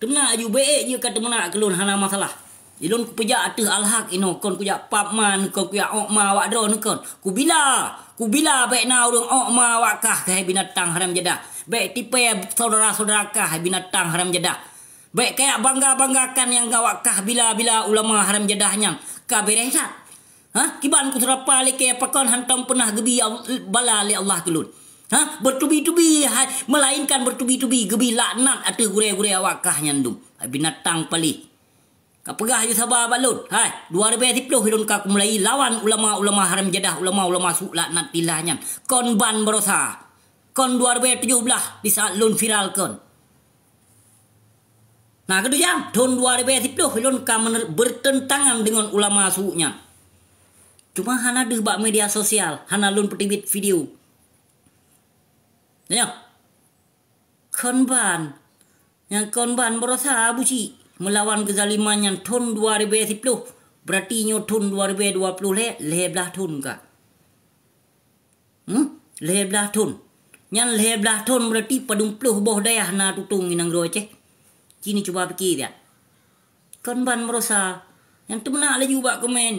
Temna aju baik je kata menak kelun hana masalah. Ilun ku pejak ateh alhaq ino kon ku jak papman kon ku jak okma wak dron kon. Ku bila baik na urang okma wak kah ke binatang haram jadah. Baik tipe saudara-saudara kah binatang haram jadah. Baik kayak bangga-banggakan yang gawak kah bila-bila ulama haram jadahnya. Ka berehat. Kiban ku serapa leke pakon hantam pernah gebi bala li Allah kelun. Bertubi-tubi melainkan bertubi-tubi gebi laknat atau gure-gure awak kah nyandung binatang pali kapegah je sabar balun 2010 hilun ka mulai lawan ulama-ulama haram jadah ulama-ulama su laknat tilahnya kon ban berosa kon 2017 di saat lun viral kon nah kedua jam tahun 2010 hilun ka bertentangan dengan ulama sunya cuma hana deh bak media sosial hana lun petibit video ya, konban, yang konban berusaha buci melawan kezaliman yang tahun 2010 berarti nyo tahun 2020 leblah tahun ka, leblah tahun, yang leblah tahun berarti padung puluh boh dayah na tutung inang roce, kini coba fikir ya, konban berusaha, yang tu mana lagi ubah komen,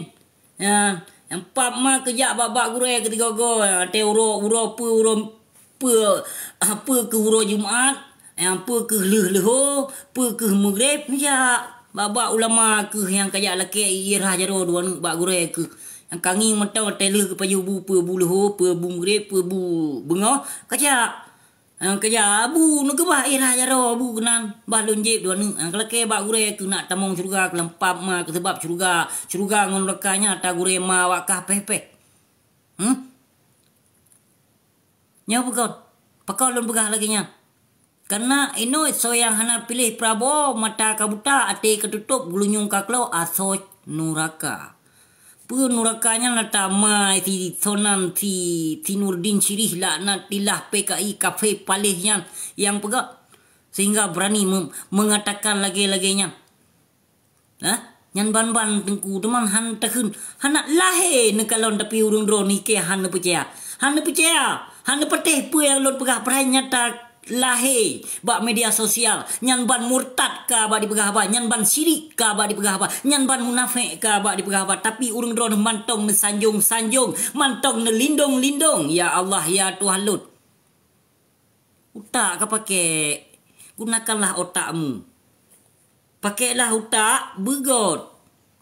ya, yang pap ma kerja babak gure ketiga go, te uro apa ke huruf Jumaat, apa ke leho, apa ke maghrib ya baba ulama ke yang kaya laki irah jaro dua bak gure ke yang kangi mentau tele ke paju bu pe bu leho pe bu maghrib pe bu bengo kaja yang kaya abu nu ke bah irah jaro bu kenan balun jeb dua nu kalau ke bak gure ke nak tamong surga ke lempap ma ke sebab surga ngon rekanya ta gure ma wakah pepe nya bukan pakau lun begah lagi nya karena ino so yang hana pilih Prabowo mata kabuta ate ketutup gulunyung kaklau aso nuraka pu nurakanya nata mai ti sonan ti Nurdin Syirih laknat tilah PKI kafe palihnya yang pegak sehingga berani mengatakan lagi-laginya nyan ban-ban tengku teman han takun hana lahe ne kalon tapi urung drone ni ke han percaya hana peteh pu yang lon pegah perai nyata lahe bak media sosial nyan ban murtad ka bak dipegah apa nyan ban syirik ka bak dipegah apa nyan ban munafik ka bak dipegah apa tapi urung drone mantong ne sanjung mantong ne lindung ya Allah ya Tuhan lut utak ka pakai gunakanlah otakmu pakailah otak begot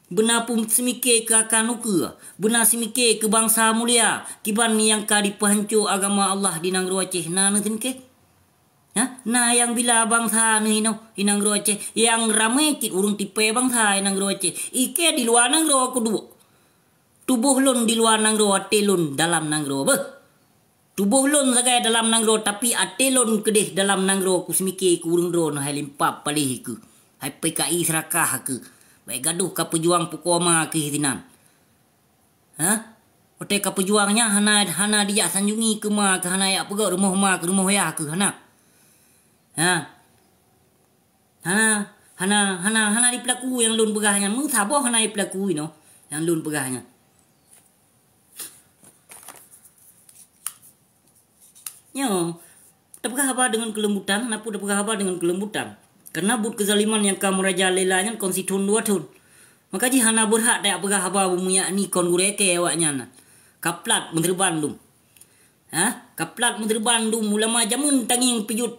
benar pun semikir ke akan uka benar semikir ke bangsa mulia kiban yang ka dipahancur agama Allah di nang ruaceh na nantin ke nah yang bila bangsa ni no inang ruaceh yang ramai kit urung tipe bangsa inang ruaceh ike di luar nang ro kedua tubuh lun di luar nang ro ate lun dalam nang ro tubuh lun sagai dalam nang ro tapi ate lun kedih dalam nang ro ku semikir ku urung ro no hai limpap palih ke hai PKI serakah ke baik gaduh ka pejuang pukoma ke hitinan ote ka pejuangnya hana dia sanjungi ke ma ke hana ya pegak rumah ma ke rumah ya ke hana hana di pelaku yang lun pegahnya mu saboh hana di pelaku ino yang lun pegahnya nyo tapegah apa dengan kelembutan napu tapegah apa dengan kelembutan karena but kezaliman yang kamu raja lelanya konstituen 2 tahun. Maka ji hana berhak tak pegah apa bumuya ni kon gureke awaknya na. Kaplat Menteri Bandung. Kaplat Menteri Bandung ulama jamun tanging pijut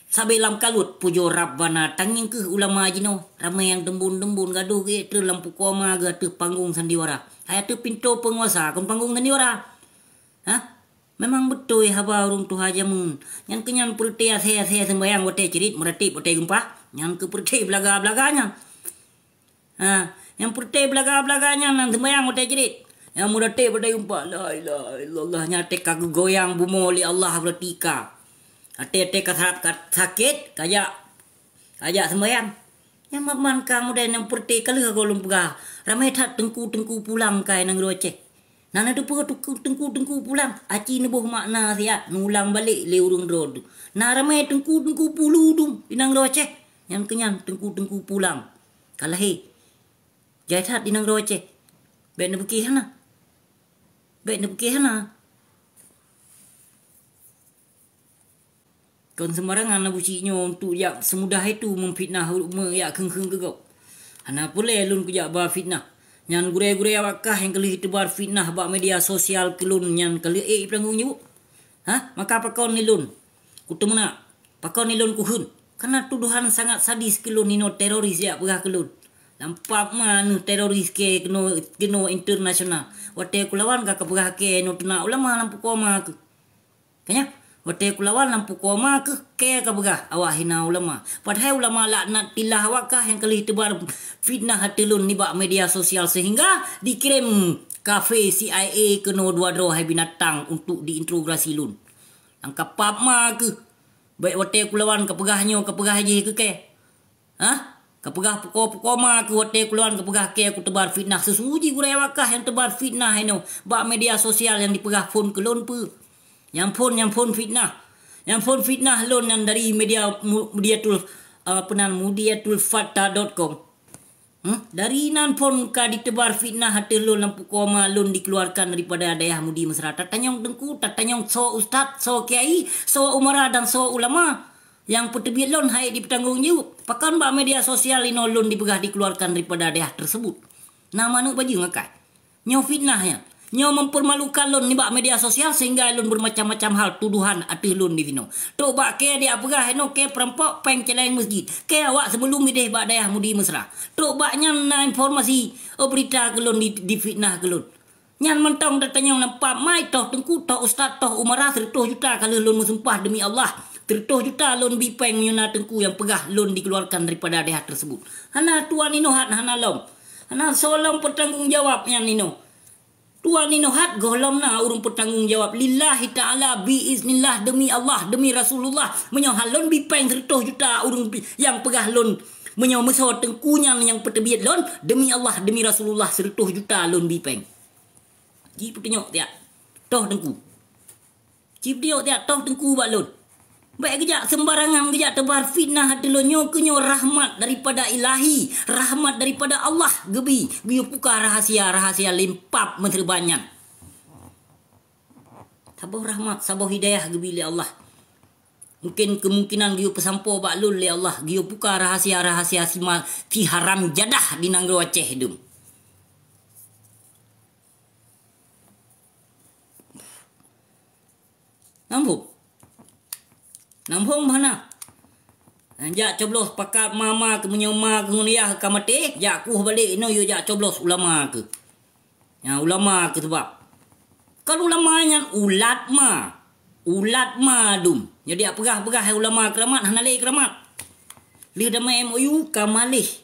sabe lam kalut pujo rabbana tanging ke ulama jino ramai yang dembun gaduh ke tu lampu koma ga tu panggung sandiwara. Aya tu pintu penguasa kon panggung sandiwara. Memang betul haba urung tu hajamun. Yang kenyan pertia saya sembayang wote cerit merati wote gempa. Yang ke perti belaga-belaganya. Yang perti belaga-belaganya nan sembayang wote cerit. Yang merati wote gempa. La ilaha illallah nyate kagak goyang bumoli Allah bertika. Ate kasat sakit kaya sembayang. Yang maman kamu dan yang perti kalau golong pegah. Ramai tak tengku pulang kai nang roce. Nana tu pun tengku pulang. Aci nebuh makna siap. Nulang balik le urung drod. Nah ramai tengku pulu tu. Inang roce. Yang kenyang tengku pulang. Kalah he. Jaitat inang roce. Baik nak pergi hana. Kon sembarangan nak bucinya untuk ya semudah itu memfitnah ya keng-keng ke kau. Hana boleh lun kujak ba fitnah. Nyan gure-gure awakah yang kali tebar fitnah ba media sosial kelun nyan kali pelanggung nyu. Maka pakon ni lun. Kutemuna. Pakon ni lun kuhun. Karena tuduhan sangat sadis kelun nino teroris ya pegah kelun. Nampak mana teroris ke keno internasional. Wate kulawan ka pegah ke no tuna ulama lampu koma ke. Kanya wate kulawan lampu koma ke ka pegah awak hina ulama. Padahal ulama laknat tilah awakah yang kali tebar fitnah hatelun ni bak media sosial sehingga dikirim kafe CIA keno dua dro hai binatang untuk diinterogasi lun. Angka pap ma ke. Baik wate kulawan ka pegahnya ka pegah je ke. Kapegah pukul-pukul ma ke wate kulawan kapegah ke aku tebar fitnah sesuji gurai wakah yang tebar fitnah ini bak media sosial yang dipegah phone kelon pe yang phone fitnah lon yang dari mudiatul-fata.com dari nan phone ka ditebar fitnah hati lon lampu koma lon dikeluarkan daripada daerah mudi masyarakat tanyong dengku tanyong so ustaz so kiai so umara dan so ulama yang petebit lon hai dipertanggung jawab. Pakan bak media sosial ino lon dipegah dikeluarkan daripada daerah tersebut. Nama nak baju ngakai. Nyo fitnahnya. Nyo mempermalukan lon ni bak media sosial sehingga lon bermacam-macam hal tuduhan atih lon di vino. Tok bak ke dia pegah ino ke perampok peng celeng masjid. Ke awak sebelum ideh bak daerah mudi mesra. Tok bak nyan na informasi berita ke lon di fitnah ke lon. Nyan mentong datanya nampak mai toh tengku toh ustaz toh umarah 100 juta kalau lon bersumpah demi Allah. 100 juta lon bipeng menyuna tengku yang pegah lon dikeluarkan daripada daerah tersebut. Hana tuan ino hat hana lom. Hana solom bertanggung jawabnya nino. Tuan ino hat golom na urung bertanggung jawab lillahi ta'ala biiznillah demi Allah demi Rasulullah menyohal lon bipeng 100 juta urung yang pegah lon menyo meso tengkunya yang petebit lon demi Allah demi Rasulullah 100 juta lon bipeng. Ji petnyok tiak. Toh tengku. Ji petnyok tiak toh tengku bak lon. Baik kejak sembarangan kejak tebar fitnah hati lo nyo rahmat daripada ilahi, rahmat daripada Allah gebi giu puka rahasia limpap menteri banyak. Saboh rahmat, saboh hidayah gebi li Allah. Mungkin kemungkinan giu pesampo bak lul li Allah giu puka rahasia si haram jadah di Nanggro Aceh dum. Nampung mana? Jak coblos pakat mama ke menyoma ke nguliah ke mati, jak kuh balik ino yo jak coblos ulama ke. Ya ulama ke sebab. Kalau ulama yang ulat ma dum. Jadi pegah ulama keramat hanale keramat. Li damai MOU kamalih.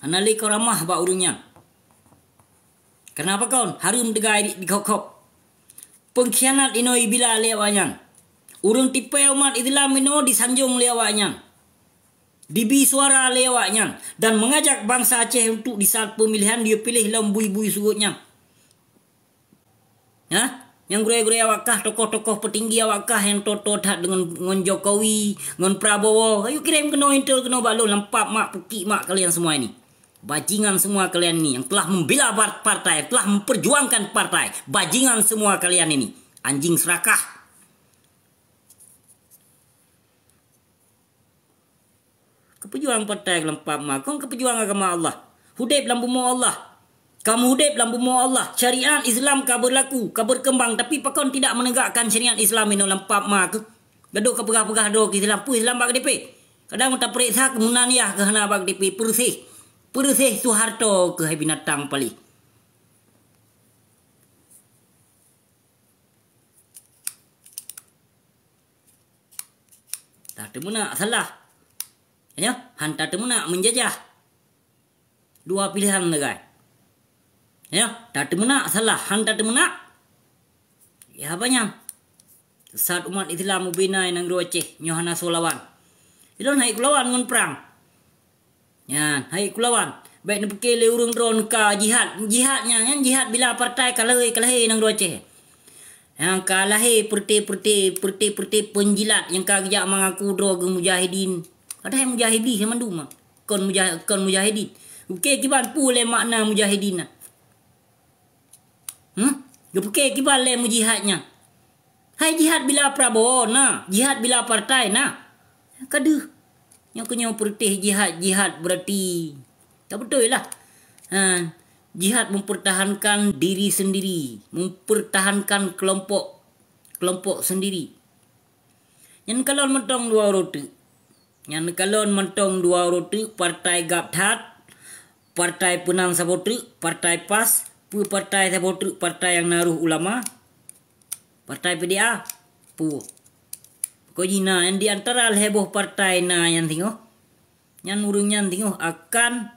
Hanale karamah ba urungnya. Kenapa kawan? Harum degai di kokop. Pengkhianat ino bila lewayan. Urung tipe umat Islam ino disanjung lewatnya. Dibi suara lewatnya. Dan mengajak bangsa Aceh untuk di saat pemilihan dia pilih lembui-bui surutnya. Yang gure-gure awakah, tokoh-tokoh petinggi awakah yang totot dengan Jokowi, dengan Prabowo. Ayo kirim kena intel, kena balon, lampak mak, pukik mak kalian semua ini. Bajingan semua kalian ini yang telah membela partai, telah memperjuangkan partai. Bajingan semua kalian ini. Anjing serakah. Kepejuang partai kelempat mak. Kau kepejuang agama Allah. Hudib dalam bumi Allah. Kamu hudib dalam bumi Allah. Syariat Islam kau berlaku, kau berkembang. Tapi kau tidak menegakkan syariat Islam ini lempat mak. Gaduh ke pegah-pegah doh ke Islam. Pu Islam bak DP. Kadang tak periksa kemunan ya ke hana bak DP. Persih Soeharto ke hai binatang pali. Tak temu nak salah. Ya, hantar temu nak menjajah. Dua pilihan negai. Ya, tak temu nak salah, hantar temu nak. Ya banyak. Saat umat Islam ubinai Nanggro Aceh nyohana solawan. Ilon hai kulawan ngon perang. Ya, hai kulawan. Baik ni pekele urung drone ka jihad. Jihadnya kan jihad bila partai kalah Nanggro Aceh. Yang kalah perti penjilat yang kagak mengaku drog mujahidin. Ada yang mujahidi yang manduma. Kon mujahidin. Okey kiban pule makna mujahidin. Gepeke kiban le mujihadnya. Hai jihad bila Prabowo na, jihad bila partai na. Kada. Yang kenyo pertih jihad berarti tak betul lah. Jihad mempertahankan diri sendiri, mempertahankan kelompok sendiri. Yang kalau mentong dua roti. Yang kalau mentong dua roti partai Gapthat, partai Penang Sabotri, partai PAS, partai Sabotri, partai yang naruh ulama, partai PDA, Kau jina yang di antara heboh partai na yang tengok, yang urunyan tengok akan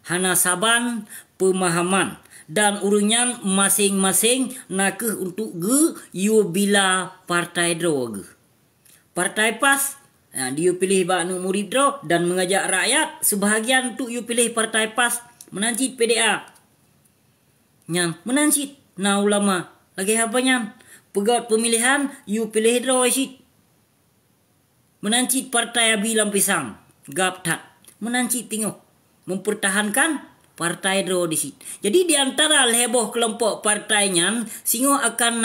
hana saban pemahaman dan urunyan masing-masing nakeh untuk yu bila partai draw partai PAS. Dia pilih baknu murid draw dan mengajak rakyat sebahagian untuk yu pilih partai PAS menancit PDA. Nyan menancit na ulama lagi apa nyan? Pegaut pemilihan you pilih draw isit. Menancit partai Abi Lampisang, Gapthat. Menancit tengok. Mempertahankan partai draw di sit. Jadi di antara heboh kelompok partainya singo akan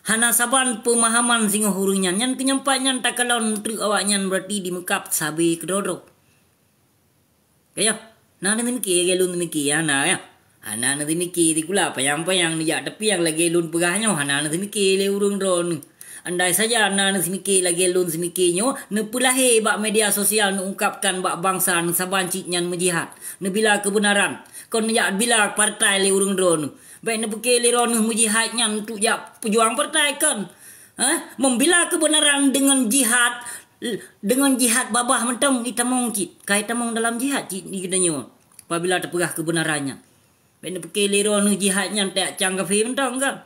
hana saban pemahaman singo hurunyan. Yang kenyampaknya tak kalau menteri awaknya berarti di mekap sabi kedodro. Kaya, na demiki gelun demiki ya na ya. Hana nanti mikir di kula payang-payang ni jak tapi yang lagi lun pegahnya hana nanti mikir le urung drone. Andai saja hana nanti mikir lagi lun semikirnya ne pulahe bak media sosial ne ungkapkan bak bangsa ne saban ciknyan menjihad. Ne bila kebenaran. Kon jak bila partai le urung drone. Baik ne pikir le ron menjihadnya untuk jak pejuang partai kan. Membela kebenaran dengan jihad babah mentong itamong cik. Kai tamong dalam jihad cik ni kedanya. Apabila terpegah kebenarannya. Benda pakai leron jihadnya tak canggah film tau kan.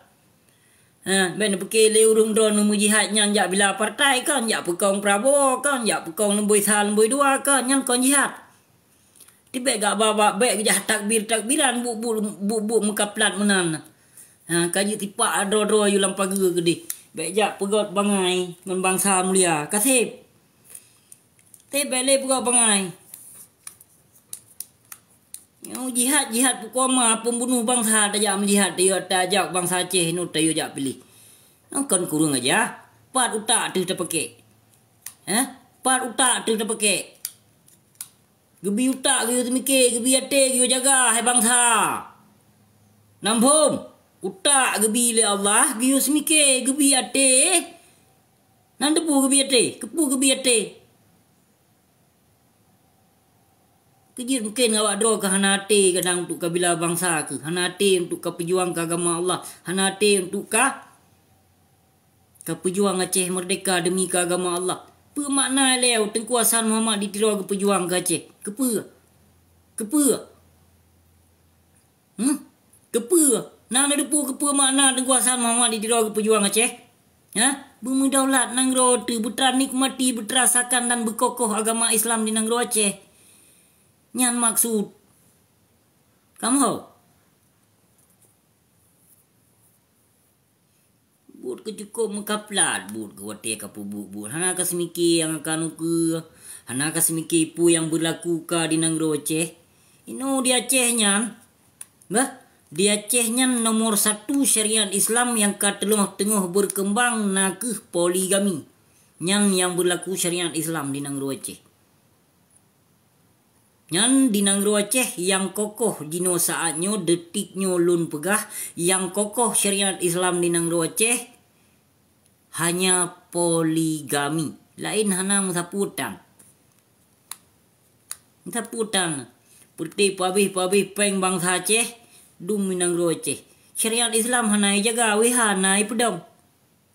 Benda pakai leron drone jihadnya jak bila partai kan, jak pekong Prabowo kan, jak pekong nombor 1 nombor 2 kan, yang kon jihad. Tiba gak babak baik jah takbiran bu mekaplat menan. Kaji tipak dro yu lampag gede. Baik jak pegot bangai ngon bangsa mulia. Kasih. Tiba le pegot bangai. Jihad pukoma pembunuh bangsa tajak menjihad dia tajak bangsa Aceh nu tayo jak pilih. Kan kurang aja. Pat utak tu terpakai. Pat utak tu terpakai. Gebi utak gitu mikir, gebi ate gitu jaga hai bangsa. Nampum utak gebi le Allah, gitu semikir gebi ate. Nan depu gebi ate, kepu gebi ate. Kejir mungkin awak draw ke hanate kadang untuk kabila bangsa ke. Hanate untuk ke pejuang ke agama Allah. Hanate untuk ke pejuang Aceh merdeka demi ke agama Allah. Apa makna leo Tengku Hassan Muhammad ditira ke pejuang ke Aceh? Kepa? Nang ada pu kepa makna Tengku Hassan Muhammad ditira ke pejuang Aceh? Bumi daulat nang ro tu betra nikmati beterasakan dan berkokoh agama Islam di nang ro Aceh. Nyan maksud kamu buat kecukup mengkaplat buat ke wate kapu buat hana kasemiki yang akan ke hana kasemiki pu yang berlaku ka di nangro Aceh ino di Aceh nyan di Aceh nyan nomor 1 syariat Islam yang ka tengah berkembang nakeh poligami nyan yang berlaku syariat Islam di nangro Aceh. Nyan di nangro Aceh yang kokoh dino saatnya detiknya lun pegah yang kokoh syariat Islam di nangro Aceh hanya poligami. Lain hana musaputan. Perti pabih peng bangsa Aceh dum di nangro Aceh. Syariat Islam hana jaga weha nai pedam.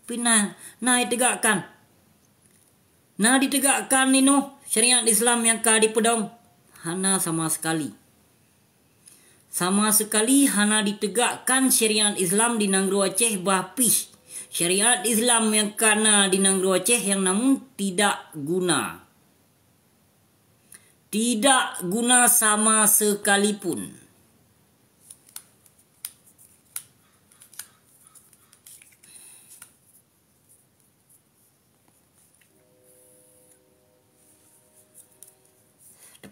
Pina nai tegakkan. Nah ditegakkan nino syariat Islam yang ka di pedam. Hana sama sekali hana ditegakkan syariat Islam di nangro Aceh bapih. Syariat Islam yang kana di nangro Aceh yang namun tidak guna. Tidak guna sama sekalipun.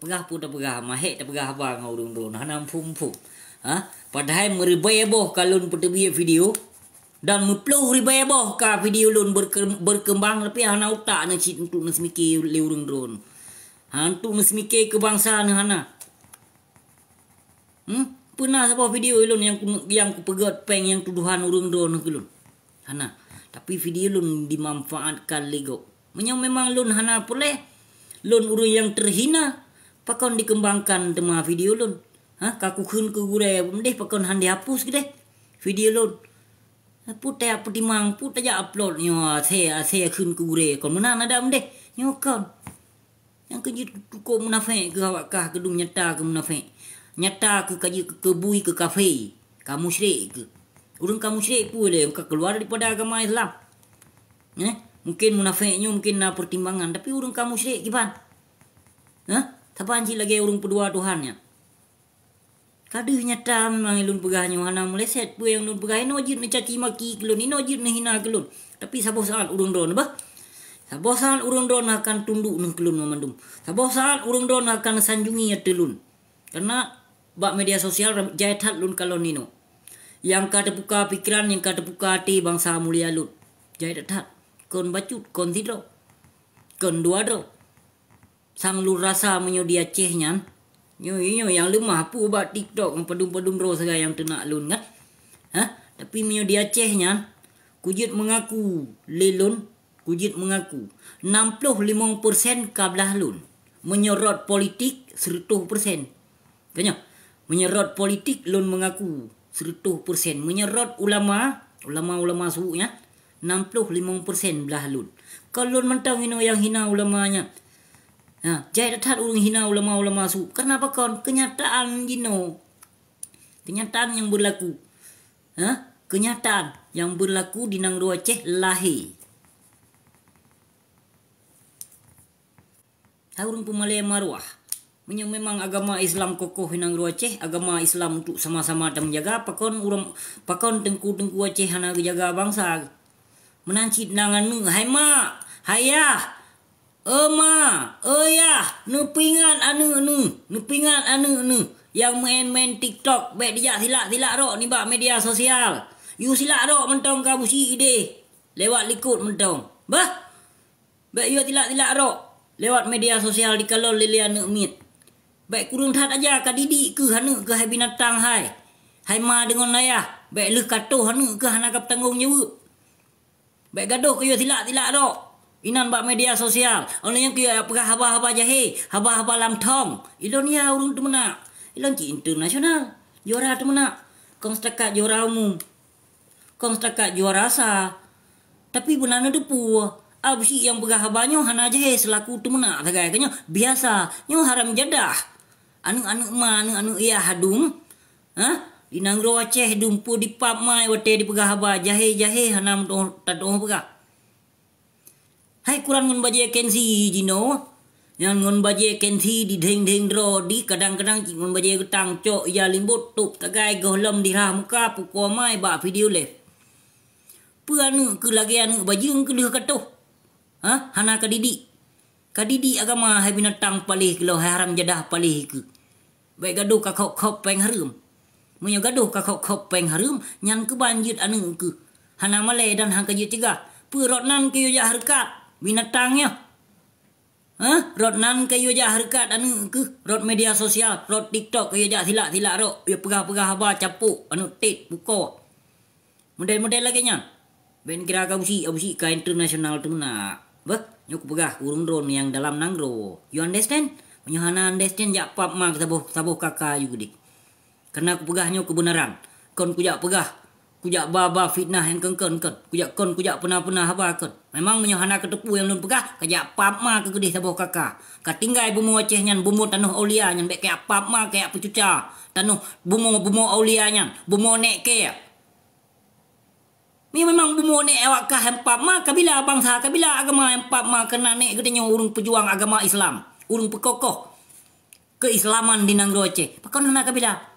Terpegah mahek terpegah abang urung-urung hanam pum. Padahal meribeboh kalun pertebiak video Dan mepluh ribeboh ka video lun berkembang tapi hana utak na cit untuk nas mikir leurung drone. Hantu nas mikir kebangsaan hana. Pernah sebuah video lun yang ku pegot peng yang tuduhan urung drone ke lun. Hana. Tapi video lun dimanfaatkan lego. Memang lun hana boleh. Lun urung yang terhina. Pakon dikembangkan tema video lun. Kaku kun ke gure. Mendeh pakon handi hapus ke deh. Video lun. Put apa timang. Put aja upload. Saya kun ke gure. Kon menang ada mendeh. Kon. Yang kejut cukup munafik ke awakah. Kedung nyata ke munafik. Nyata ke kaji ke kebui ke kafe. Kamu syirik ke. Urung kamu syirik pun boleh. Kau keluar daripada agama Islam. Mungkin munafiknya mungkin na pertimbangan. Tapi urung kamu syirik gimana? Tapaan cik lagi urung pedua Tuhannya. Kaduh nyata memang ilun pegahnya. Hana meleset pun yang ilun pegah. Ini wajib mencaci maki kelun. Ini wajib menghina kelun. Tapi sabar saat urung drone. Sabar saat urung drone akan tunduk nung kelun memandum. Sabar saat urung drone akan sanjungi ya telun. Karena bak media sosial jahat lun kalau nino. Yang kata buka pikiran, yang kata buka hati bangsa mulia lun. Jahat. Kon bacut, kon tidro. Kon dua dro. Sang lu rasa menyodia cehnya. Yo yang lemah pu buat TikTok pedum-pedum bro segala yang tenak lun kan. Tapi menyodia cehnya. Kujit mengaku lelun. Kujit mengaku 65% kabelah lun. Menyorot politik 100%. Tanya. Menyerot politik lun mengaku 100%. Menyerot ulama suhunya 65% belah lun. Kalau lun mentang yang hina ulamanya. Jaya datang urung hina ulama-ulama su. Kenapa kon? Kenyataan Kenyataan yang berlaku. Kenyataan yang berlaku di Nang Aceh lahir. Urung pemalai marwah. Memang agama Islam kokoh di Nang Aceh. Agama Islam untuk sama-sama dan menjaga. Pakon tengku-tengku Aceh hana jaga bangsa. Menancit nangan nu. Hai mak. Hayah. Ema, nupingan anu. Yang main TikTok, baik dia silak rok ni bak media sosial. You silak rok mentong ka busi ide. Lewat likut mentong. Baik you silak rok lewat media sosial di kalau lilian mit. Baik kurung tat aja ka didik ke hanu ke hai binatang hai. Hai ma dengan ayah. Baik leh katoh hanu ke hana kap tanggung jawab. Baik gaduh ke you silak rok. Inan bak media sosial. Orang yang kaya apakah haba-haba jahe. Haba-haba lam tong. Ilon ya urung temenak. Ilon ci internasional. Juara temenak. Kong setakat juara umum. Kong setakat juara asa. Tapi benar depu. Absi yang pegah habanyo hana jahe selaku temenak. Kayaknya biasa. Nyo haram jadah. Anu iya hadum. Di Nang Aceh dumpu di pap mai wate di pegah haba jahe hanam tadoh pegah. Hai kurang ngon baje kensi jino. Yang ngon baje kensi di deng dro di kadang-kadang ngon baje getang cok ya limbut tup tagai gohlom di rah muka puko mai ba video le. Pu anu ke lagi anu bajung ke leh katuh. Hana kadidi. Kadidi agama hai binatang palih ke lo hai haram jadah palih ke. Baik gaduh ka khop peng harum. Munyo gaduh ka khop peng harum nyan ke banjit anu ke. Hana malai dan hang kajit tiga. Pu rotnan ke yo ja harkat. Binatangnya. Rot nan kayu ja harkat anu ke rot media sosial, rot TikTok kayu ja silak rot ya pegah haba capuk anu tit buko. Model lagi nya. Ben kira ka busi ka internasional tu nak. Nyok pegah urung drone yang dalam Nangro. You understand? Menyahana understand jak pap mak sabuh kakak juga dik. Karena aku pegahnya kebenaran. Kon kujak pegah. Kujak baba fitnah yang kengkon. Kujak pernah haba kon. Memang menyahana ketepu yang nun pegah. Kajak pap ma ke gedih sabuh kakak. Katinggai bumu Aceh nyan. Bumu tanuh aulia nyan. Bek kayak pap ma kayak pecuca. Tanuh bumu aulia nyan. Bumu nek kayak. Ni memang bumu nek awak kah yang pap ma. Kabila bangsa. Kabila agama yang pap ma. Kena nek gedihnya urung pejuang agama Islam. Urung pekokoh. Keislaman di Nang Aceh. Pakon hana kabila.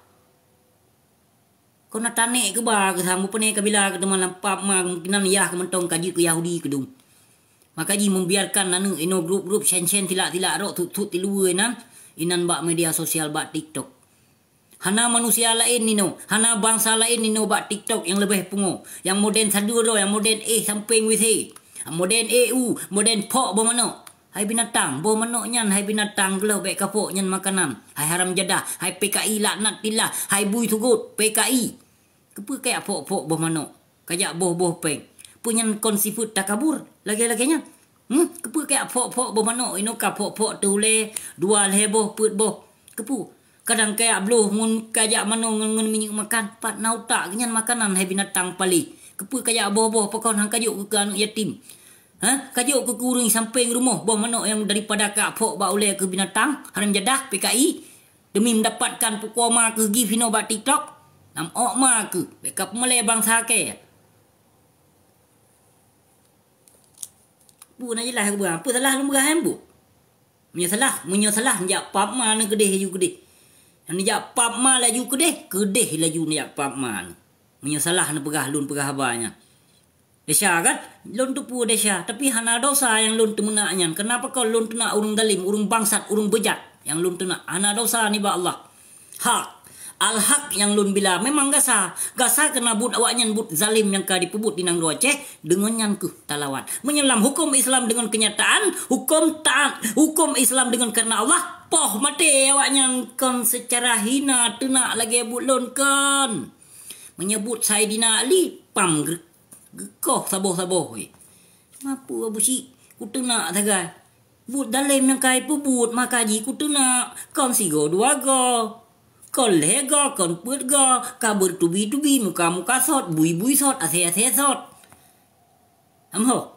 Kau nak tanek ke bah ke sambu pene kabila ke teman lampap ma kemungkinan yah ke mentong kaji ke Yahudi ke dum. Maka ji membiarkan anu ino grup tilak rok tut tilue nan inan bak media sosial bak TikTok. Hana manusia lain ni no. Hana bangsa lain ni no bak TikTok yang lebih pungo. Yang moden saduro, yang moden samping with he. Moden moden pok bomano. Hai binatang, boh manok nyan, hai binatang gelau baik kapok nyan makanan. Hai haram jadah, hai PKI laknat pillah, hai bui tugut PKI. Kepa kayak pok-pok boh manok. Kayak boh-boh peng. Punyan konsifut takabur lagi-laginya. Kepa kayak pok-pok boh manok, ino ka pok-pok tu le, dua le boh put boh. Kepu. Kadang kayak bloh ngun kayak mano ngun minyak makan, pat nautak nyan makanan hai binatang pali. Kepa kayak boh-boh pokon hang kajuk ke anak yatim. Kajuk ke kurung samping rumah boh manok yang daripada kapok bak oleh ke binatang haram jadah PKI demi mendapatkan pukoma ke give hino bak TikTok nam okma ke backup meleh bangsa ke bu na jelah ke apa salah lu berah bu menyo salah njak pap ma ne kedeh ju kedeh yang njak pap ma laju kedeh laju njak pap ma menyo salah ne pegah lun pegah abanya. Desya kan? Lun tu pu desya. Tapi hana dosa yang lun tu menaknya. Kenapa kau lun tu nak urung dalim, urung bangsat, urung bejat. Yang lun tu nak. Hana dosa ni ba Allah. Hak. Al-haq yang lun bila. Memang gasa. Gasa kena but awaknya but zalim yang ka dipebut di nang Aceh. Dengan yang ku talawan. Menyelam hukum Islam dengan kenyataan. Hukum taat. Hukum Islam dengan karena Allah. Poh mati awaknya kon secara hina. Tu nak lagi but lun kon. Menyebut Saidina Ali. Pam gekoh saboh-saboh. Apa abu si? Kutu nak tagai. But dalam yang kai pebut makaji kutu nak. Kon sigo dua go. Kon lega, kon put go. Kabur tubi-tubi, muka-muka sot, bui-bui sot, ase-ase sot. Amho.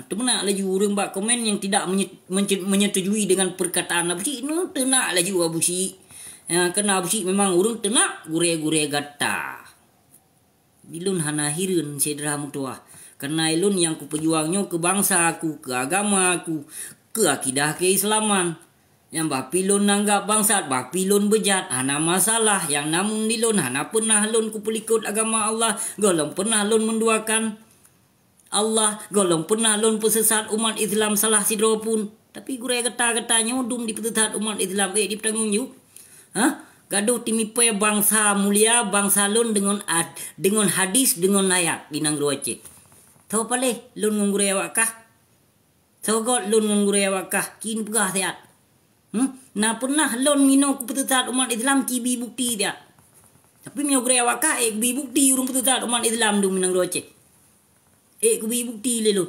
Tu nak laju orang bak komen yang tidak menyetujui dengan perkataan abu si. No, tenak laju abu si. Kena abu si memang orang tenak gure-gure gata. Ilun hana hirun sedera mutua. Karena ilun yang ku pejuangnya ke bangsa aku, ke agama aku, ke akidah keislaman. Yang bapilun nanggap bangsat, bapilun bejat, hana masalah. Yang namun dilun hana pernah lun ku pelikut agama Allah, golong pernah lun menduakan Allah, golong pernah lun pesesat umat Islam salah sidro pun. Tapi gure geta-getanya dum di pesesat umat Islam di petanggung you. Gaduh timipai bangsa mulia, bangsa lun dengan hadis, dengan ayat di nang Aceh. Tahu pale lun ngure awakah? Tahu god lun ngure awakah? Kin pegah sehat. Na pernah lun ngino ku petutat umat Islam kibi bukti dia. Tapi ngure awakah bi bukti urung petutat umat Islam du nang Aceh. Ku bi bukti le lu.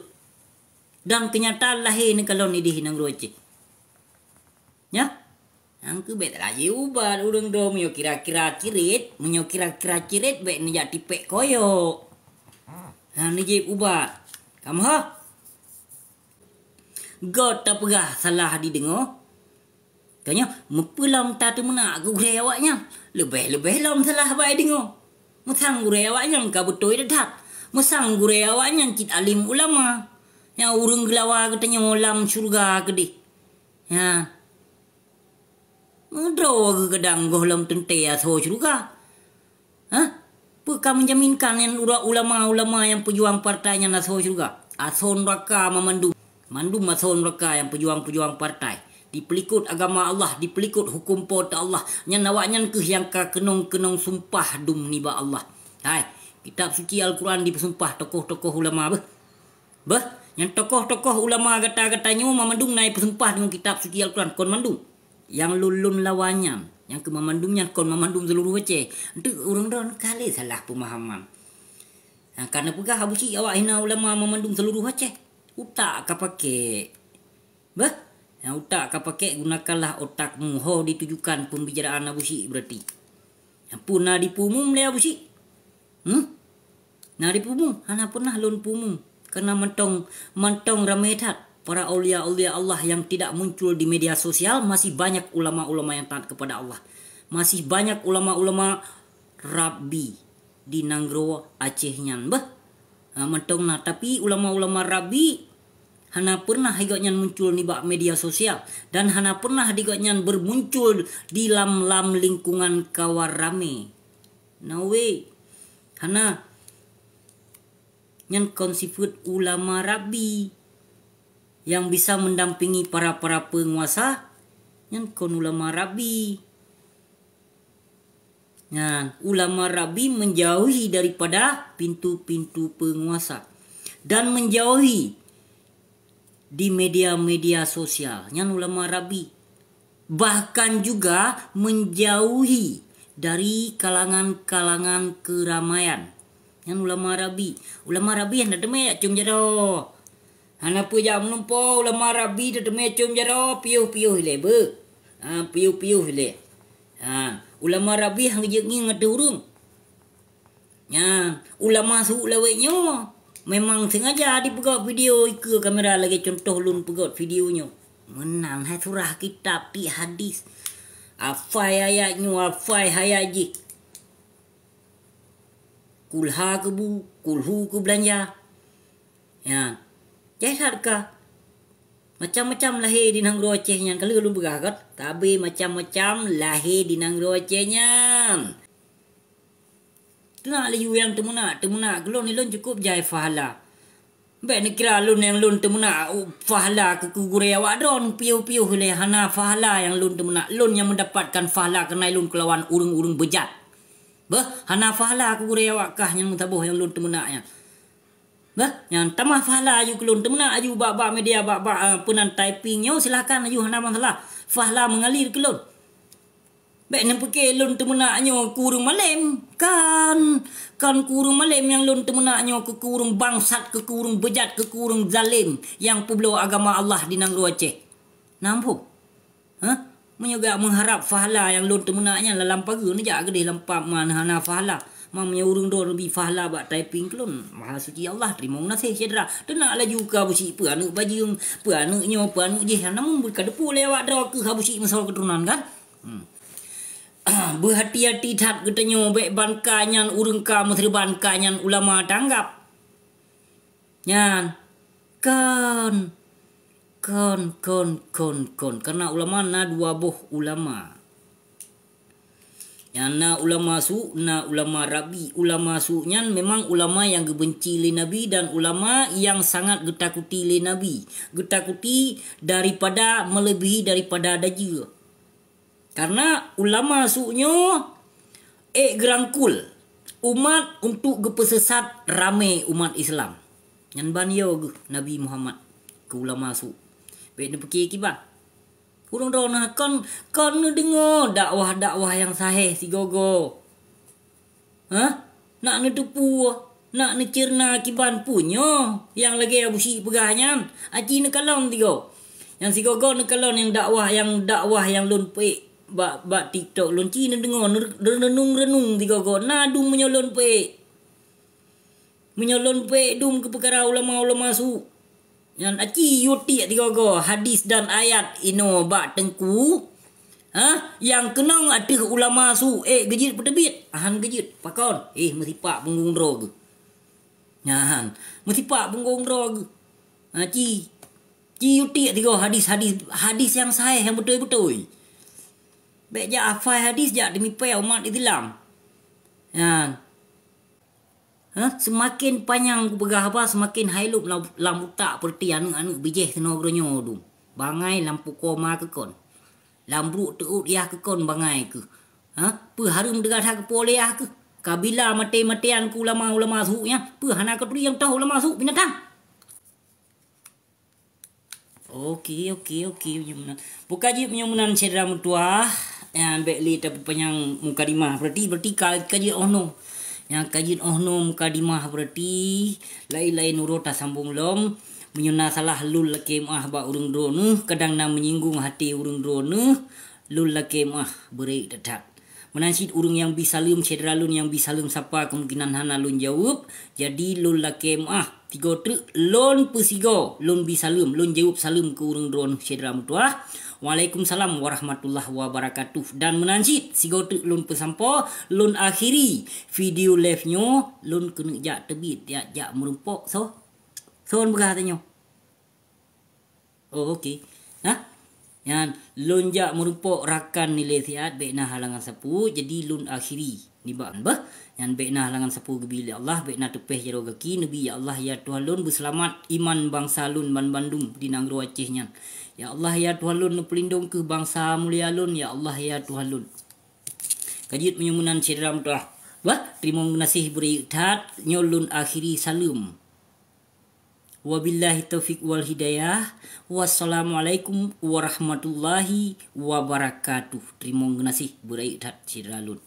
Dan kenyataan lahir ni kalau ni di nang Aceh. Ya? Angku bet lagi ubat urang do menyo kira-kira cirit bet ni jak tipek koyo. Ni je ubat. Kamu ha? God tak pegah salah didengar. Tanya, mepelam ta tu menak gure awaknya. Lebih-lebih lam salah bae dengar. Mesang gure awaknya ka betul dedat. Mesang gure awaknya cit alim ulama. Yang urang gelawa katanya molam syurga gede. Ya. Draw ke gedang golam tente aso juga. Peka menjaminkan yang ulama-ulama yang pejuang partainya aso juga. Ason raka memandum. Mandum ason raka yang pejuang-pejuang partai. Dipelikut agama Allah, dipelikut hukum pota Allah. Yang nawaknya ke yang ka kenong-kenong sumpah dum ni ba Allah. Hai, kitab suci Al-Quran dipesumpah tokoh-tokoh ulama bah. Yang tokoh-tokoh ulama kata-katanya memandum naik pesumpah dengan kitab suci Al-Quran kon mandum. Yang lulun lawannya, yang ke memandumnya kon memandum seluruh Aceh. Itu orang don kali salah pemahaman. Karena pegah abu si awak hina ulama memandum seluruh Aceh. Utak ka pakai. Bah, yang utak ka pakai gunakanlah otakmu. Ho ditujukan pembicaraan abu si berarti. Yang pun nak dipumum le abu si. Nak dipumum, hana pernah lun pumum. Karena mentong ramai tat. Para aulia-aulia Allah yang tidak muncul di media sosial, masih banyak ulama-ulama yang taat kepada Allah. Masih banyak ulama-ulama Rabbi di Nanggro Aceh nyan. Mentong na tapi ulama-ulama Rabbi hana pernah higotnya muncul di bak media sosial dan hana pernah higotnya bermuncul di lam lingkungan kawar rame. No way. Hana nyan konsifut ulama Rabbi yang bisa mendampingi para penguasa yang kon ulama Rabbi Ulama Rabi menjauhi daripada pintu-pintu penguasa dan menjauhi di media-media sosial. Ulama Rabi bahkan juga menjauhi dari kalangan-kalangan keramaian. Ulama Rabi yang dah demai cum jaro. Hana pu jam numpo ulama Rabi dah demai cum jaro piuh-piuh le be. Piuh-piuh le. Ulama Rabi hang je ngi ngade urung. Ulama su laweknyo memang sengaja dipegot video ke kamera lagi contoh lun pegot videonyo. Menang hai surah kitab ti hadis. Afai ayatnyo afai hayaji. Kulha kebu, kulhu ke belanja. Jahat ka. Macam-macam lahir di nang Acehnya. Kalau lu begagat, tapi macam-macam lahir di nang Acehnya. Tenang lah yang temuna gelon ni lon cukup jai fahala. Baik ni kira lun yang lun temuna fahala ke gure awak don piu-piu le hana fahala yang lun temuna. Lun yang mendapatkan fahala kena lun kelawan urung-urung bejat. Hana fahala aku gure awak kah yang mutabuh yang lun temuna nya. Yang tamah fahala aju kelun temuna aju bak media bak penan typingnya silakan aju hana masalah. Fahala mengalir kelun. Baik nak pakai lun temenaknya kurung malam. Kan kurung malam yang lun temenaknya ke kurung bangsat, ke kurung bejat, ke kurung zalim yang pebelo agama Allah di Nangro Aceh. Nampak? Menyegak mengharap fahala yang lun temenaknya dalam pagi ni jak gede lampak mana hana fahala. Mamnya urung do lebih fahala bak typing kelun. Maha suci Allah terima ngasih cedera. Tenaklah juga busi pe anak baju pe anaknya pe anak je namun berkadepu lewat draw ke habusi masalah keturunan kan. Berhati-hati tat katanya baik bankanyan urang ka menteri bankanyan ulama tanggap. Kan karena ulama na dua boh ulama. Na ulama su na ulama Rabi. Ulama su nyan memang ulama yang gebenci le Nabi dan ulama yang sangat getakuti le Nabi. Getakuti daripada melebihi daripada daja. Karena ulama su'nyo gerangkul umat untuk gepesesat ramai umat Islam. Yang banyo Nabi Muhammad ke ulama su'. Baik dia fikir kibah. Kurang rona kan dengar dakwah-dakwah yang sahih si gogo. Nak netepu, nak necerna kiban punyo yang lagi abusi pegahnya. Aci nekalon tigo. Yang si gogo nekalon yang dakwah yang lun pe. Bak TikTok lon Cina dengar renung tiga na dum menyolon pe dum ke perkara ulama su yang aci yuti tiga hadis dan ayat ino bak tengku yang kenang ada ulama su gejit petebit gejit pakon mesti pak punggung ro ke mesti pak punggung ro ke aci yuti tiga hadis yang sahih yang betul-betul. Baik je afai hadis je demi pay umat Islam. Semakin panjang begah apa semakin hailup lampu tak perti anu bijih tenogronyo du. Bangai lampu koma ke kon. Lampu teut ya ke kon bangai ke. Pe harum degat hak poliah ke. Kabila mati-matian ku ulama su nya. Pe hana ke yang tahu ulama su binatang. Okey. Buka je menyumunan cedera mutuah. Yang baikli tapi panjang mukadimah berarti kaji ohno. Yang kaji ohno mukadimah berarti lain-lain urut sambung lom menyuna salah lul lakemah ba urung drone kadang na menyinggung hati urung drone lul lakemah beri tetap. Menansid urung yang bisalum cedera lun yang bisalum siapa kemungkinan hana lun jawab. Jadi lul lakemah tiga truk lon pesigo lun bisalum lun jawab salum ke urung drone cedera mutuah. Waalaikumsalam warahmatullahi wabarakatuh. Dan menanjit si gotuk lun pesampo lun akhiri video live nyo lun kena jak tebit jak merumpok so begah tanyo. Okey. Yang lun jak merumpok rakan nilai siat bekna halangan sapu jadi lun akhiri ni bah yang bekna halangan sapu gebili Allah bekna tepeh jero gaki nabi ya Allah ya Tuhan lun berselamat iman bangsa lun Bandung di Nangro Aceh nya. Ya Allah ya Tuhan lun pelindung ke bangsa mulia lun ya Allah ya Tuhan lun. Kajit menyumunan cedram dah. Wah, terima kasih beri tat nyolun akhiri salam. Wabillahi taufiq wal hidayah. Wassalamualaikum warahmatullahi wabarakatuh. Terima kasih beri tat cedralun.